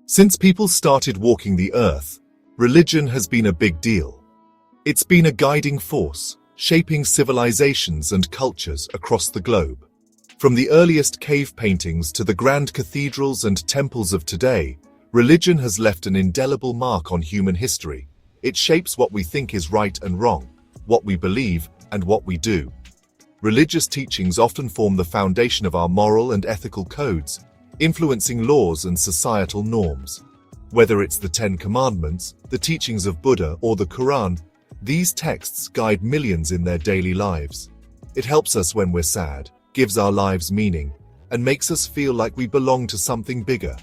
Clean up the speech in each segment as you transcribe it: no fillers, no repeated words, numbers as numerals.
Since people started walking the earth, religion has been a big deal. It's been a guiding force, shaping civilizations and cultures across the globe. From the earliest cave paintings to the grand cathedrals and temples of today, religion has left an indelible mark on human history. It shapes what we think is right and wrong, what we believe, and what we do. Religious teachings often form the foundation of our moral and ethical codes, influencing laws and societal norms. Whether it's the Ten Commandments, the teachings of Buddha, or the Quran, these texts guide millions in their daily lives. It helps us when we're sad, gives our lives meaning, and makes us feel like we belong to something bigger.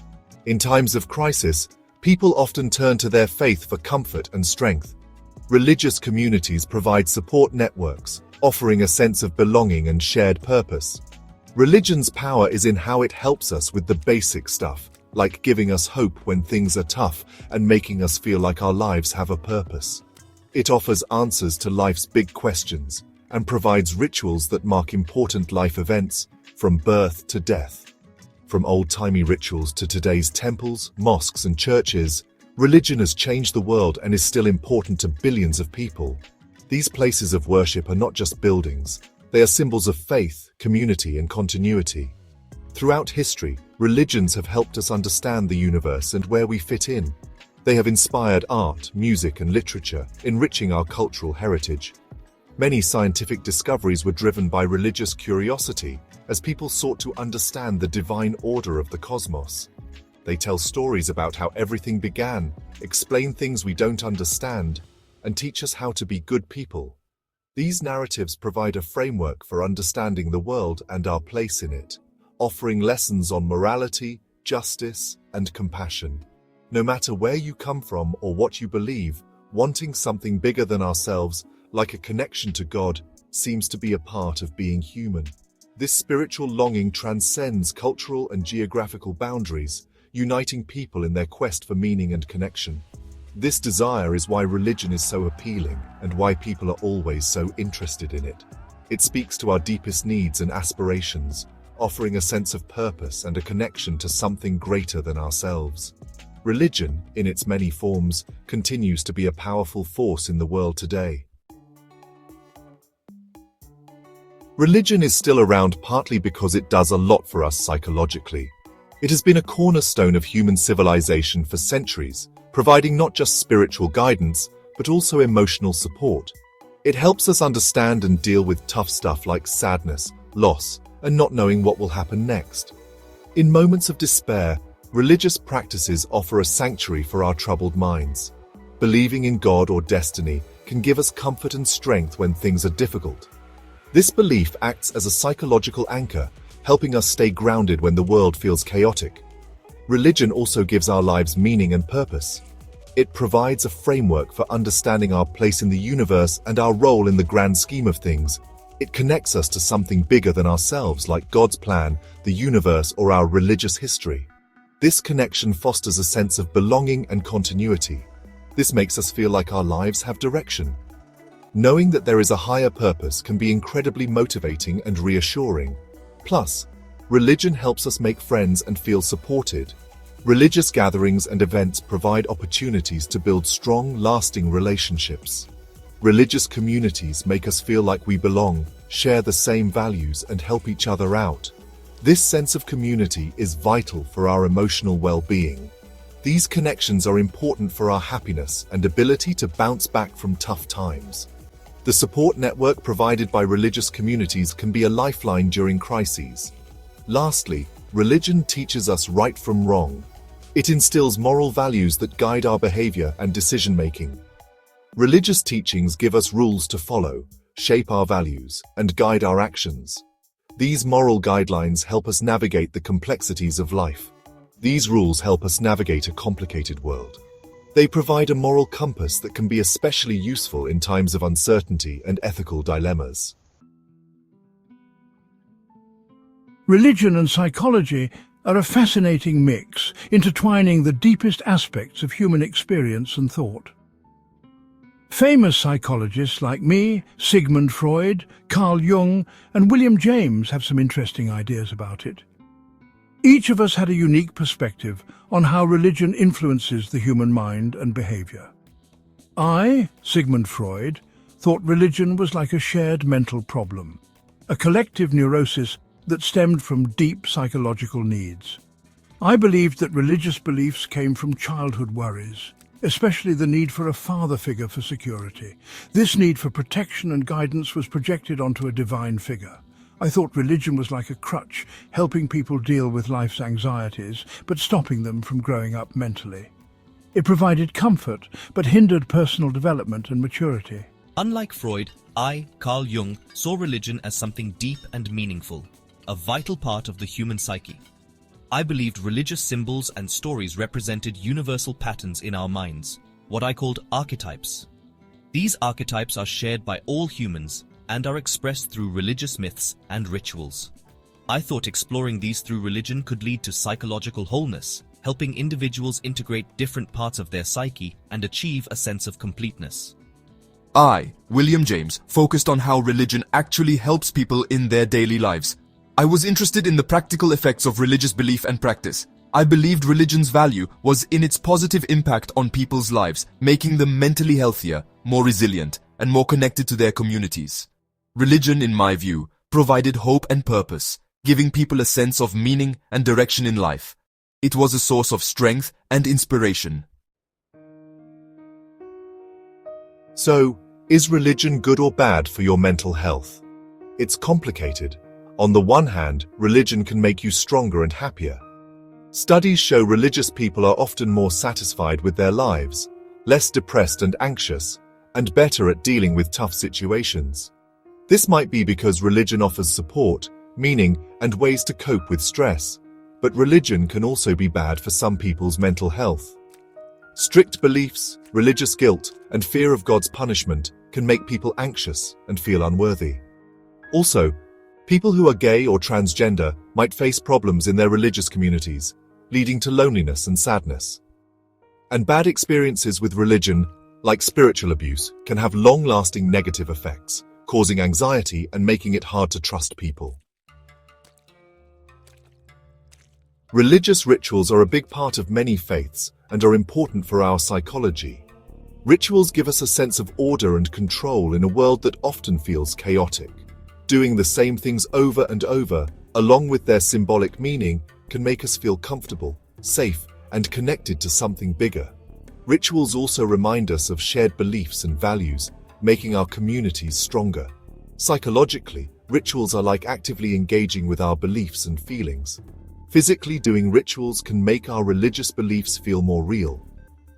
In times of crisis, people often turn to their faith for comfort and strength. Religious communities provide support networks, offering a sense of belonging and shared purpose. Religion's power is in how it helps us with the basic stuff, like giving us hope when things are tough and making us feel like our lives have a purpose. It offers answers to life's big questions and provides rituals that mark important life events, from birth to death. From old-timey rituals to today's temples, mosques, and churches, religion has changed the world and is still important to billions of people. These places of worship are not just buildings, they are symbols of faith, community, and continuity. Throughout history, religions have helped us understand the universe and where we fit in. They have inspired art, music, and literature, enriching our cultural heritage. Many scientific discoveries were driven by religious curiosity, as people sought to understand the divine order of the cosmos. They tell stories about how everything began, explain things we don't understand, and teach us how to be good people. These narratives provide a framework for understanding the world and our place in it, offering lessons on morality, justice, and compassion. No matter where you come from or what you believe, wanting something bigger than ourselves, like a connection to God, seems to be a part of being human. This spiritual longing transcends cultural and geographical boundaries, uniting people in their quest for meaning and connection. This desire is why religion is so appealing and why people are always so interested in it. It speaks to our deepest needs and aspirations, offering a sense of purpose and a connection to something greater than ourselves. Religion, in its many forms, continues to be a powerful force in the world today. Religion is still around partly because it does a lot for us psychologically. It has been a cornerstone of human civilization for centuries, providing not just spiritual guidance, but also emotional support. It helps us understand and deal with tough stuff like sadness, loss, and not knowing what will happen next. In moments of despair, religious practices offer a sanctuary for our troubled minds. Believing in God or destiny can give us comfort and strength when things are difficult. This belief acts as a psychological anchor, helping us stay grounded when the world feels chaotic. Religion also gives our lives meaning and purpose. It provides a framework for understanding our place in the universe and our role in the grand scheme of things. It connects us to something bigger than ourselves, like God's plan, the universe, or our religious history. This connection fosters a sense of belonging and continuity. This makes us feel like our lives have direction. Knowing that there is a higher purpose can be incredibly motivating and reassuring. Plus, religion helps us make friends and feel supported. Religious gatherings and events provide opportunities to build strong, lasting relationships. Religious communities make us feel like we belong, share the same values, and help each other out. This sense of community is vital for our emotional well-being. These connections are important for our happiness and ability to bounce back from tough times. The support network provided by religious communities can be a lifeline during crises. Lastly, religion teaches us right from wrong. It instills moral values that guide our behavior and decision-making. Religious teachings give us rules to follow, shape our values, and guide our actions. These moral guidelines help us navigate the complexities of life. These rules help us navigate a complicated world. They provide a moral compass that can be especially useful in times of uncertainty and ethical dilemmas. Religion and psychology are a fascinating mix, intertwining the deepest aspects of human experience and thought. Famous psychologists like me, Sigmund Freud, Carl Jung, and William James have some interesting ideas about it. Each of us had a unique perspective on how religion influences the human mind and behavior. I, Sigmund Freud, thought religion was like a shared mental problem, a collective neurosis that stemmed from deep psychological needs. I believed that religious beliefs came from childhood worries, especially the need for a father figure for security. This need for protection and guidance was projected onto a divine figure. I thought religion was like a crutch, helping people deal with life's anxieties, but stopping them from growing up mentally. It provided comfort, but hindered personal development and maturity. Unlike Freud, I, Carl Jung, saw religion as something deep and meaningful, a vital part of the human psyche. I believed religious symbols and stories represented universal patterns in our minds, what I called archetypes. These archetypes are shared by all humans and are expressed through religious myths and rituals. I thought exploring these through religion could lead to psychological wholeness, helping individuals integrate different parts of their psyche and achieve a sense of completeness. I, William James, focused on how religion actually helps people in their daily lives. I was interested in the practical effects of religious belief and practice. I believed religion's value was in its positive impact on people's lives, making them mentally healthier, more resilient, and more connected to their communities. Religion, in my view, provided hope and purpose, giving people a sense of meaning and direction in life. It was a source of strength and inspiration. So, is religion good or bad for your mental health? It's complicated. On the one hand, religion can make you stronger and happier. Studies show religious people are often more satisfied with their lives, less depressed and anxious, and better at dealing with tough situations. This might be because religion offers support, meaning, and ways to cope with stress. But religion can also be bad for some people's mental health. Strict beliefs, religious guilt, and fear of God's punishment can make people anxious and feel unworthy. Also, people who are gay or transgender might face problems in their religious communities, leading to loneliness and sadness. And bad experiences with religion, like spiritual abuse, can have long-lasting negative effects, causing anxiety and making it hard to trust people. Religious rituals are a big part of many faiths and are important for our psychology. Rituals give us a sense of order and control in a world that often feels chaotic. Doing the same things over and over, along with their symbolic meaning, can make us feel comfortable, safe, and connected to something bigger. Rituals also remind us of shared beliefs and values, making our communities stronger. Psychologically, rituals are like actively engaging with our beliefs and feelings. Physically, doing rituals can make our religious beliefs feel more real.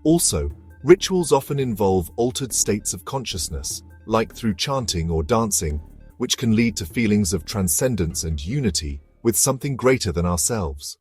Also, rituals often involve altered states of consciousness, like through chanting or dancing, which can lead to feelings of transcendence and unity with something greater than ourselves.